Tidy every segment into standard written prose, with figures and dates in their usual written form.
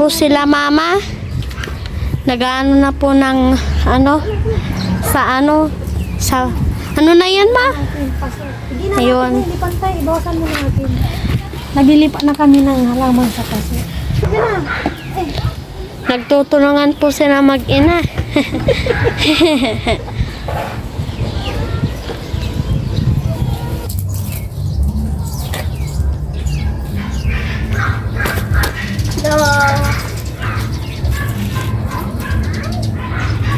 po sila mama. Nag-ano na po ng sa ano na yan ma? Ayun. Lipan tayo, ibawasan mo natin. Naglilipat na kami ng halaman sa paso. Sige na. Nagtutulungan po sila mag-ina.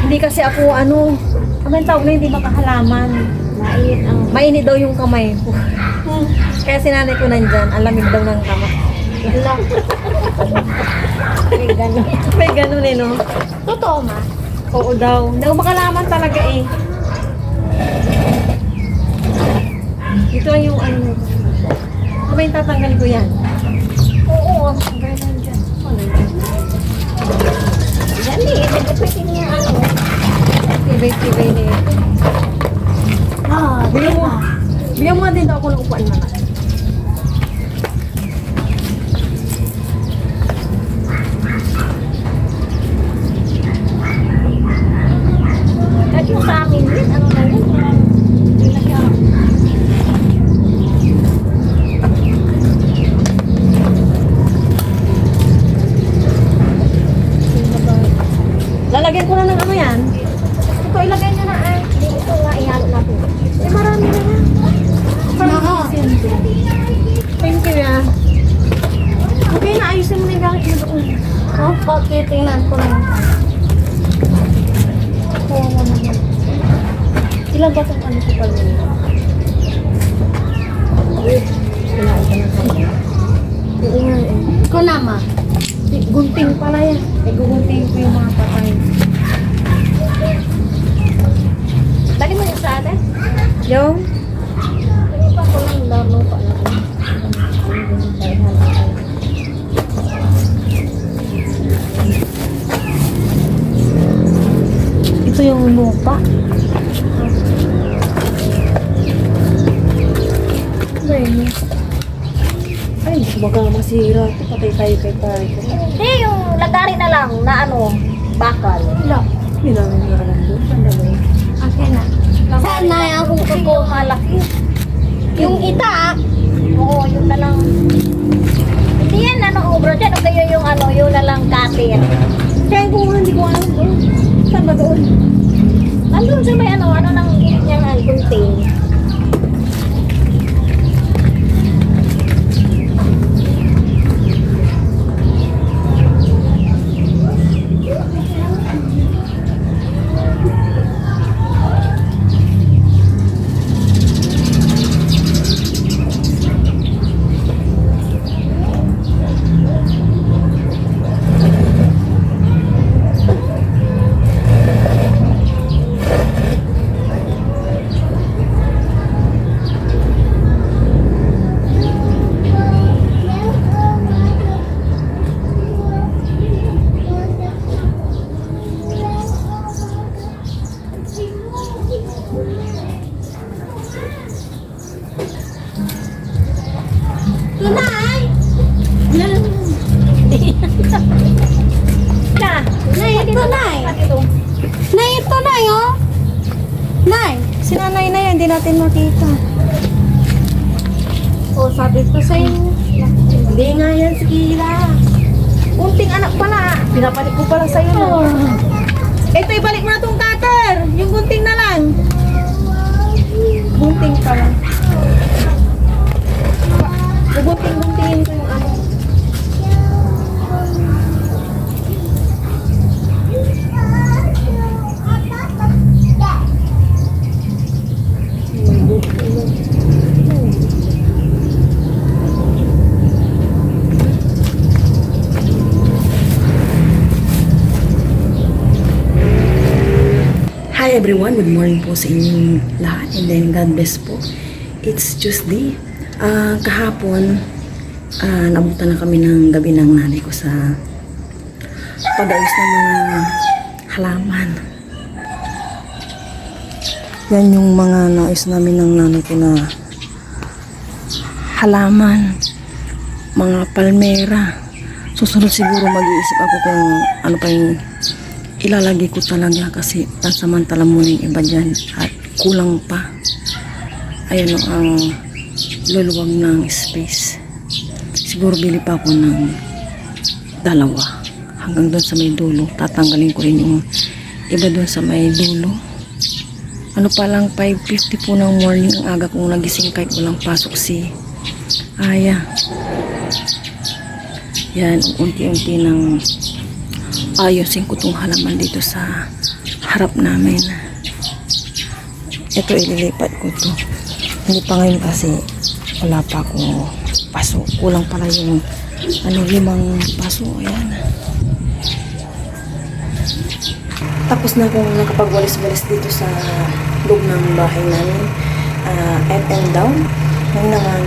Hindi kasi ako ang tawag na hindi makahalaman. Mainit daw yung kamay ko. Kaya sinanay ko nandyan, ang lamig daw ng kamay. May ganun no? Totoo ma? Oo daw. Hindi ako makalaman talaga eh. Ito lang yung Kamay tatanggal ko yan. Oo, tanggal na dyan. Yan eh, pwede niya Tibay-tibay na ito. Bigyan mo nga din daw ako ng upuan na. Kahit yung sa amin din, ano na yun? Lalagyan ko na ng yan. Ito, ilagay nyo na Hindi, ito nga, ihalo natin. Marami na yan. Thank you ya. Okay na, ayusin mo na yung gamit mo doon. Okay, tingnan ko na. Kuha mo naman. Ilang ba itong ko pa rin? Kinain ka na kami. Oo nga Ikaw na ma? Gunting pala yan. Gugunting ko yung mga patay. Dali mo yung sa atin? Yung? Hindi pa ko lang laro pa na. Ito yung lupa. Ay, baka masira. Patay tayo kay tayo. Hindi, yung lagari na lang na bakal. Wala. Hindi namin naralan doon. Saan na yun? Okay na. Saan na akong kukuha malaki? Yung ita, oo, yun na lang. Hindi yan, obra dyan. O kayo yung yun na lang cutter. Kaya kung hindi ko alam doon. Saan ba doon? Nandun sa may ano nang gilid niyang gunting. Tunay! Nay, ito na oh. Nay, Si nanay na yan, hindi natin makita. oh, sabi ko sa inyo. Hindi nga yan, Sikila. Unting anak pala. Pinapalit ko pala sa'yo. No? Ito, ibalik mo na tong cutter. Yung gunting na lang. Gunting pala. Gunting-guntingin ko yung Hi everyone, good morning po sa inyong lahat and then God bless po. It's Tuesday. Kahapon, nabutan na kami ng gabi ng nanay ko sa pag-ayos ng mga halaman. Yan yung mga nais namin ng nanay ko na halaman, mga palmera, susunod siguro mag-iisip ako kung ano pa yung ilalagay ko talaga kasi pansamantala muna yung iba dyan at kulang pa. Ayun o, ang luluwag ng space. Siguro bili pa ako ng dalawa hanggang doon sa may dulo. Tatanggalin ko rin yung iba doon sa may dulo. Ano pa lang, 5:50 po ng morning ang aga kong nagising kahit walang pasok si Aya. Yan, unti-unti ng ayusin ko itong halaman dito sa harap namin. Ito, ililipat ko to. Hindi pa ngayon kasi wala pa akong paso. Kulang pala yung 5 paso. Ayan. Tapos na akong nakapagwalis-walis dito sa loob ng bahay namin. Up and down. Ngayon naman,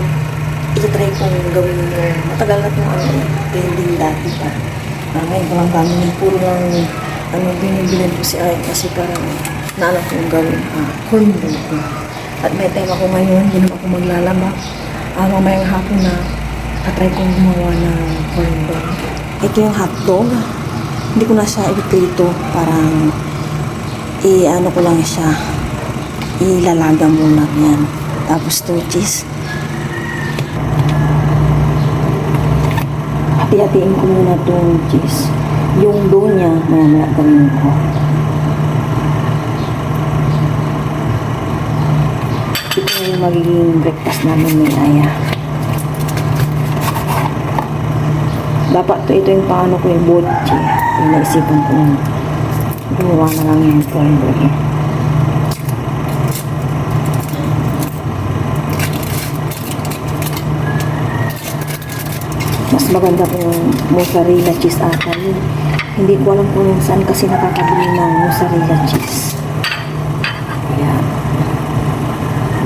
itatry kong gawin yung matagal na itong building dati pa. Ngayon ko lang gano'n. Puro lang binibilan ko si Ay kasi parang naalam kong gawin corn dog. At may time ako ngayon, hindi naman ako maglalaba. Mamayang hapon na tatry kong gumawa ng corn dog. Ito yung hotdog. Hindi ko na siya ipiprito. Parang i-ano ko lang siya. Ilalaga muna yan. Tapos 2 cheese. Hati-hatiin ko muna itong cheese. Yung dough niya, maya-maya gawin ko. Ito na yung magiging breakfast namin ni Aya. Dapat ito yung paano ko yung botche. Yung naisipan ko yung gumawa na lang yung cornbread. Mas maganda po yung mozzarella cheese ata yun. Hindi ko alam kung saan kasi nakakabili ng mozzarella cheese. Ayan.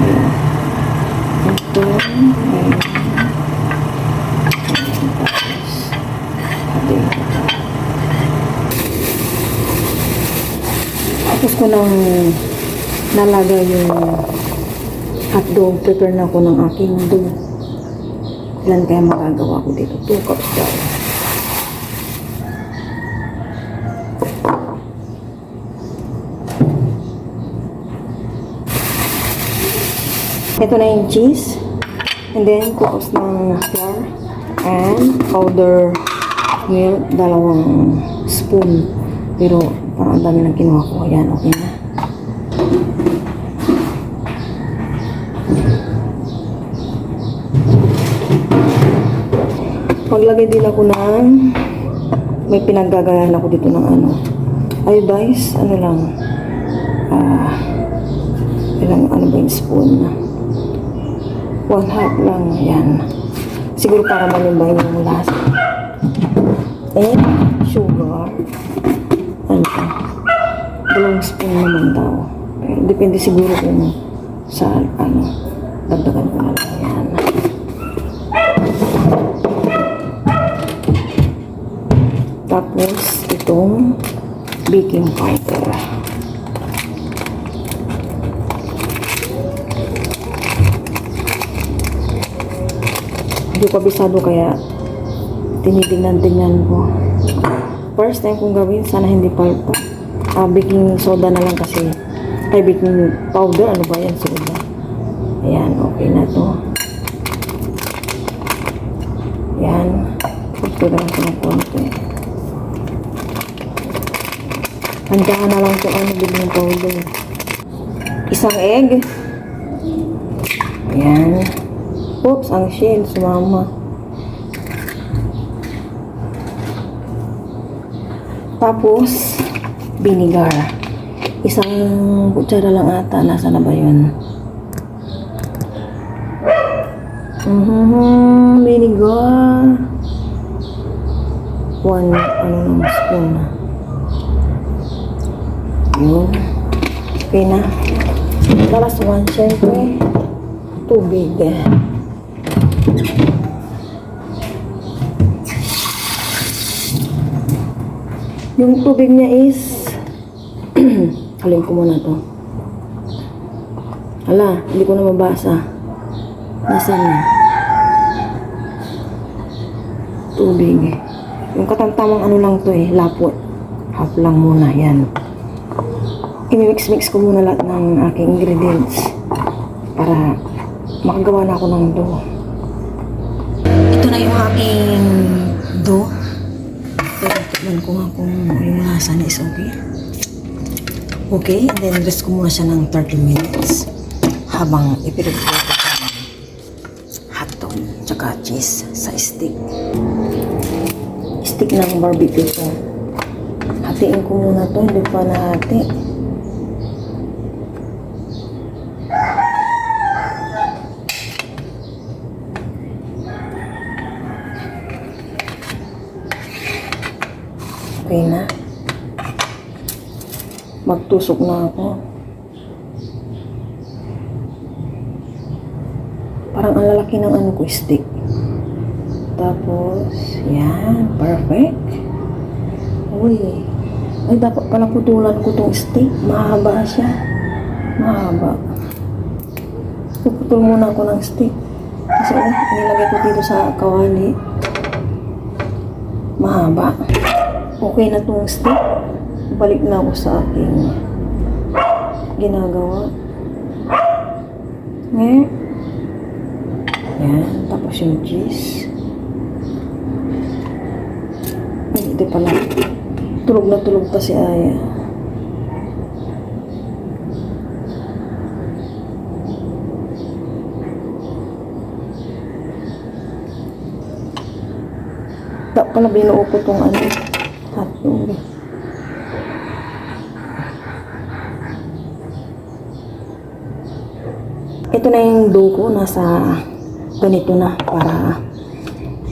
Ayan. Ito. Ayan. Tapos ko nang nalagay yung hotdog, prepare na ko ng aking dough. Ilan kaya magagawa ko dito? 2 cups daw. Ito na yung cheese. And then, 2 cups ng flour. And powder milk, 2 spoon. Pero, parang ang dami ng kinuha ko. Ayan, okay na. Maglagay din ako ng may pinaggagayahan ako dito ng ay guys, lang ilang ba yung spoon 1/2 lang, yan siguro para manimbay yung lasa and sugar 2 spoon naman daw, pero depende siguro kung sa dagdagan ko na lang yan. Tapos, itong baking powder. Hindi ko kabisado kaya tinitingnan ko. First time kong gawin, sana hindi palpa. Baking soda na lang kasi. Ay, baking powder. Ano ba yan? Soda. Ayan, okay na to. Ayan. Pagpagalan ko ng konti. Handaan na lang kung bilhin ng powder. 1 egg. Ayan. Oops, ang shell. Sumama. Tapos, vinegar. 1 kutsara lang ata. Nasa na ba yun? Vinegar. 1 spoon. Yun. Okay na. Last 1, syempre, tubig. Yung tubig niya is alin ko muna to. Hala, hindi ko na mabasa. Nasaan na? Tubig. Yung katamtamang ano lang to lapot. Half lang muna, yan. I-mix ko muna lahat ng aking ingredients para makagawa na ako ng dough. Ito na yung aking dough. Pero tignan ko nga kung yung lasa na is okay. Okay, and then rest ko muna siya ng 30 minutes habang ipirigpo ko ng hotdog tsaka cheese sa stick. Stick ng barbecue ko. Hatiin ko muna to, hindi pa nahati. Okay na. Magtusok na ako. Parang ang lalaki ng ano ko, stick. Tapos, yan. Perfect. Uy. Ay, dapat pala putulan ko tong stick. Mahaba siya. Mahaba. Puputol muna ako ng stick. Kasi nilagay ko dito sa kawali. Mahaba. Okay na tong stick. Balik na ako sa aking ginagawa. Ngayon. Yan. Tapos yung cheese. Ay, hindi pala. Tulog na tulog pa si Aya. Dapat pala binuo ko tong ano. Hotdog. Ito na yung dough ko. Nasa ganito na para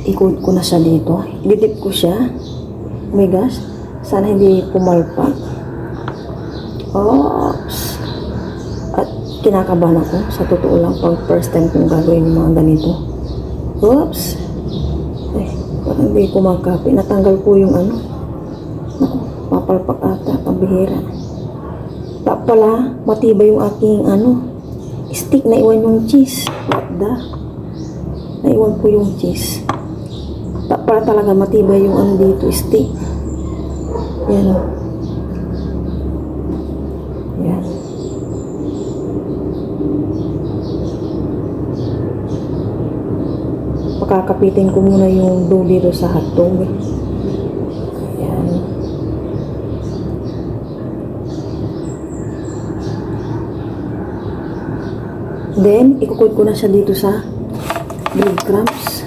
i-coat ko na siya dito. Didip ko siya. Oh my gosh. Sana hindi pumalpak. Oops. At kinakabahan ako. Sa totoo lang, pag first time kong gagawin yung mga ganito. Oops. Eh, parang hindi ko makapi. Natanggal ko yung ano. Naku, papalpak ata. Pambihira. Tak pala, matibay yung aking ano. Stick, naiwan yung cheese. What the? Naiwan ko yung cheese. Tak pala talaga matibay yung ano dito, stick. Yan o. Yan. Pakakapitin ko muna yung dough dito sa hotdog. Yan. Then, ikukod ko na siya dito sa breadcrumbs.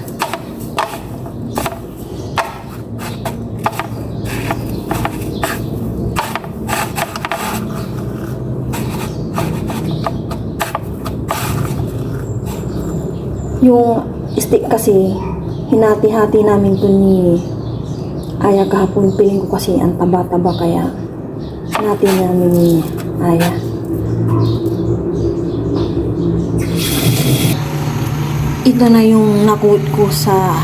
Yung stick kasi, hinati-hati namin to ni Aya kahapon. Piling ko kasi ang taba-taba kaya hinati namin ni Aya. Ito na yung nakuot ko sa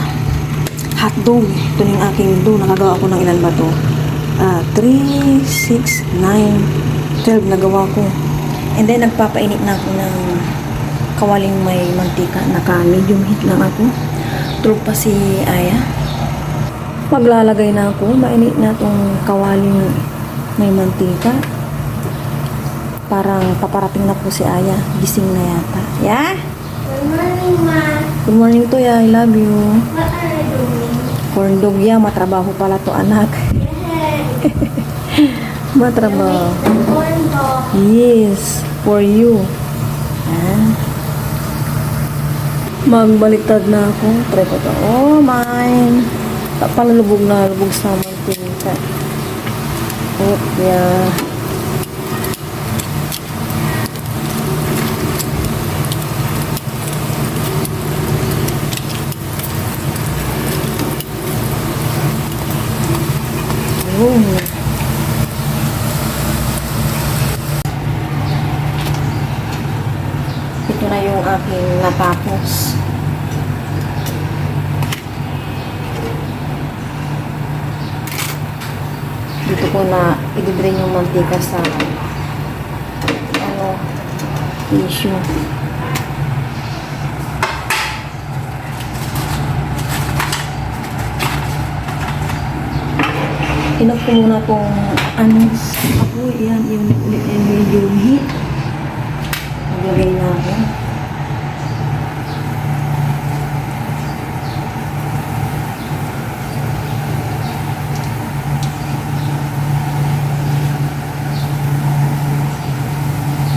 hotdog. Ito na yung aking dough. Nakagawa ko ng ilan ba to? 3, 6, 9, 12 nagawa ko. And then nagpapainit na ako ng kawaling may mantika. Naka-medium heat lang ako. Tulog pa si Aya. Maglalagay na ako. Mainit na tong kawaling may mantika. Parang paparating na po si Aya. Gising na yata. Yeah? Good morning, Ma. Good morning to ya. I love you. What are you doing? Corn dog ya. Matrabaho pala to, anak. Matrabaho. Corn dog. Yes. For you. Magbaliktad na ako. Try ko to. Oh, mine. Palulubog na. Lubog sa mantika. Oh, yeah. Oh. Ito na yung aking natapos. Dito ko na i-drain yung mantika sa tissue. Inop ko muna tong ano, ako, yan, yung yuhi. Maglagay na ako.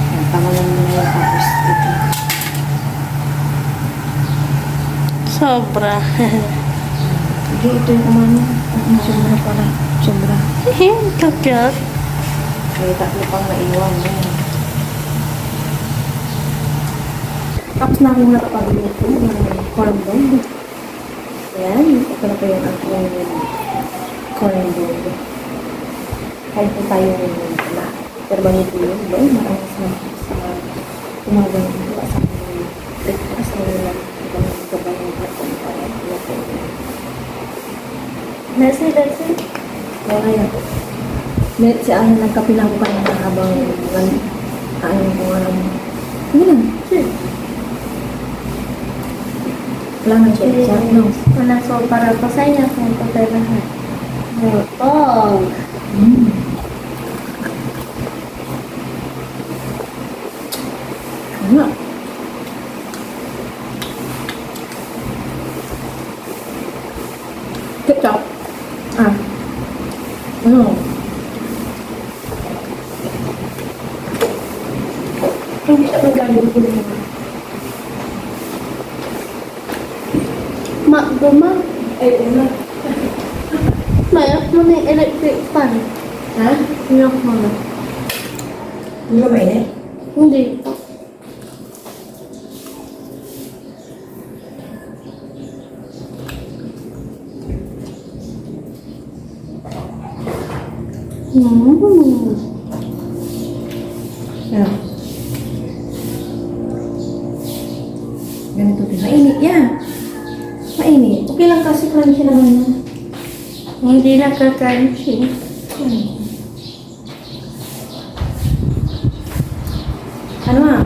Yan, tama lang muna yan, tapos ito. Sobra. Sige, ito yung umano. Sobra pala. Sobra. Kakyak. May tatlo pang naiwan. Yan. Tapos na akong nakapagluto ng corn dog. Ayan, ito na po yung aking corn dog. Kahit po tayo na. Pero ganito yun, boy, maraming sa umagang ito sa breakfast na nila. Ibang gabay ng hapon para luto. Nasi. Kaya yan. Si Ana nagkapila ko kanina habang kain ko nga lang. Hindi lang. Wala nang ketchup, no? Wala so para ko sa inyo kung pagkailangan. Oh. Ano? Ketchup. Ano? Hindi siya magaling ko naman. Guma. Ay, una. Mayroon mo na yung electric fan. Ha? Mayroon mo na. Hindi ba mainit? Hindi. Yan. Ganito din. Mainit yan. Mainit. Okay lang kasi crunchy naman yan. Hindi nakaka-crunchy. Ano nga?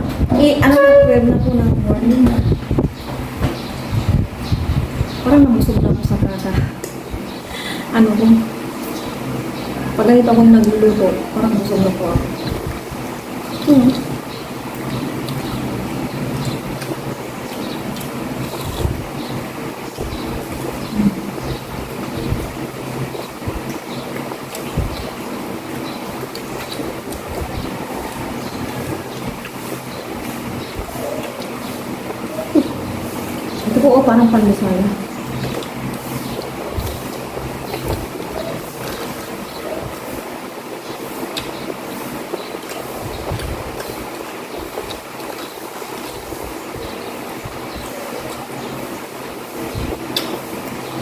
Ano nga, 12 na po ng morning. Parang nabusog na ako sa kaka. Ano ko? Pag ganito akong nagluluto, parang busog na po ako. Ito po, parang pandesal.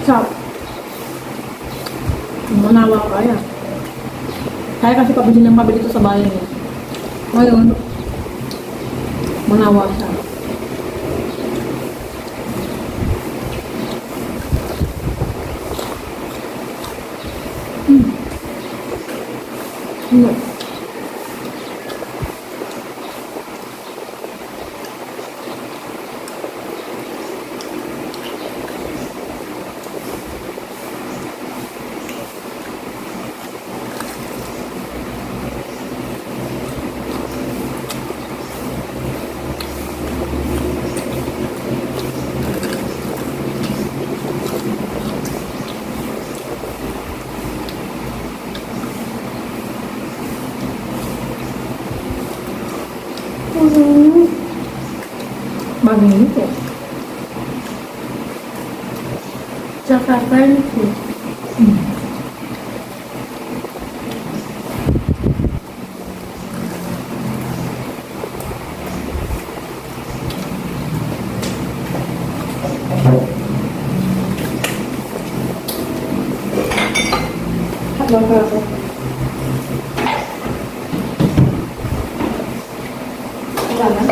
Sarap. Manawa kaya. Kaya kasi pabili ng mabili ito sa bayan niya. Ngayon, manawa siya. No. Bagay nito. Tsaka crunchy. Habang ka ako. Wala na?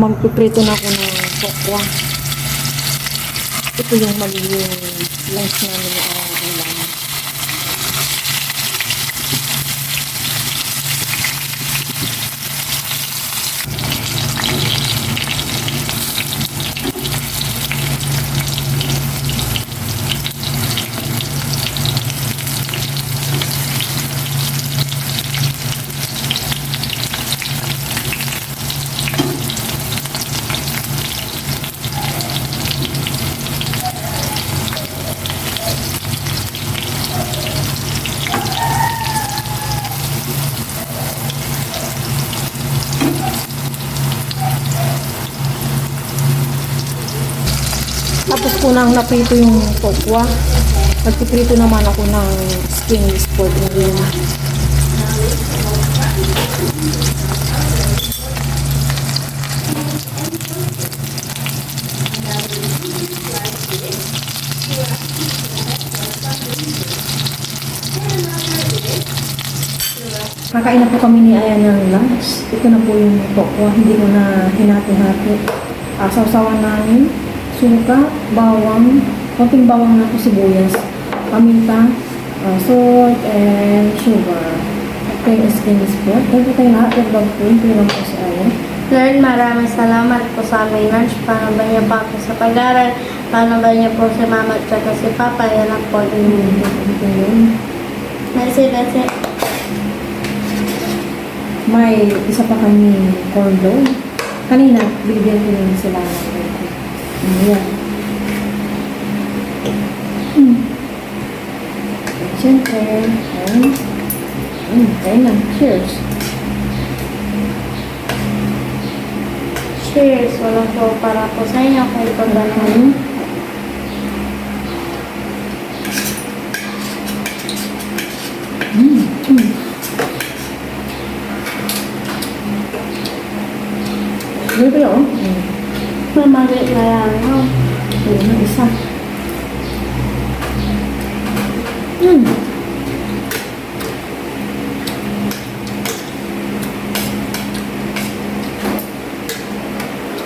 Magpiprito na ako ng sokwa. Ito yung magiging lunch namin na ulam. unang naprito yung tokwa. Nagpiprito naman ako ng stainless pork ngayon. Kakain na po kami ni Ayan ng lunch. Ito na po yung tokwa. Hindi ko na hinati-hati. Sausawan namin. Suka, bawang, konting bawang na po, sibuyas, paminta, salt, and sugar. Okay, stainless pork. Thank you tayo lahat. Yung dog food. Ito lang po si Ayan. Lord, maraming salamat po sa aming lunch. Paano ba niya pa ako sa pag-aaral? Paano ba niya po si mama at saka si papa? Yan ang po. Ito yun. That's it. May isa pa kami corn dog. Kanina, bigyan ko rin sila ng corn dog. Ayan. Siyempre, ayan. Kaya na. Cheers. Cheers. Walang po para po sa inyo kung ito ba naman. Dito yun. Mamagay na yan. No? Ayan na isa.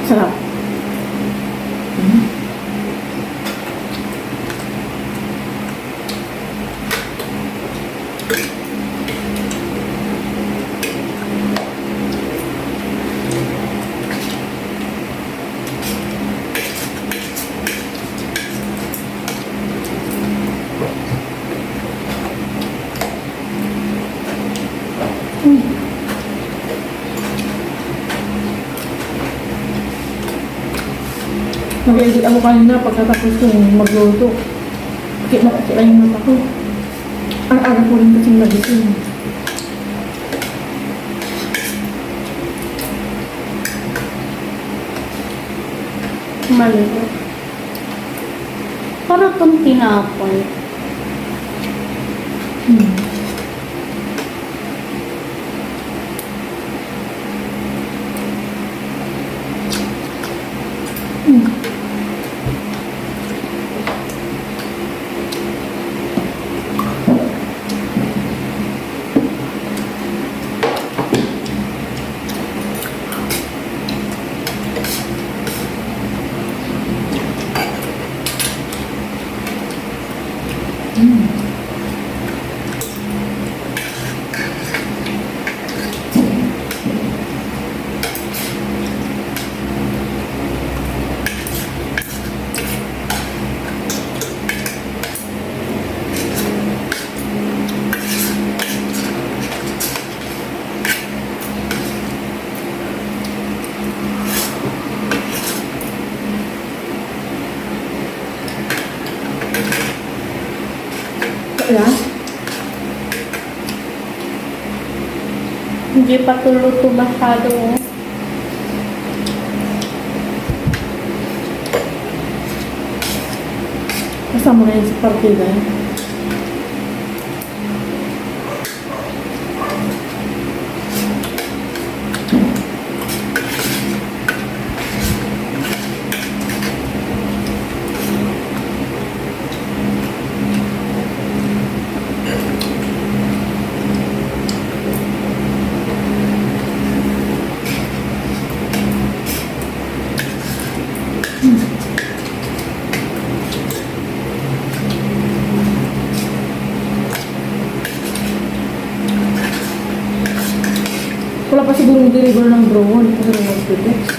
Sarap. Nag-edit ako kanina pagkatapos kong magluto. Bakit nakakita yung mata ko? Ang aga ko rin kasing nagising. Maliit. Parang itong tinapon. Kaya, Hindi pa tuluto masyado. kasama na yun sa partida. Wala pa siguro deliver ng drone kasi nag-text.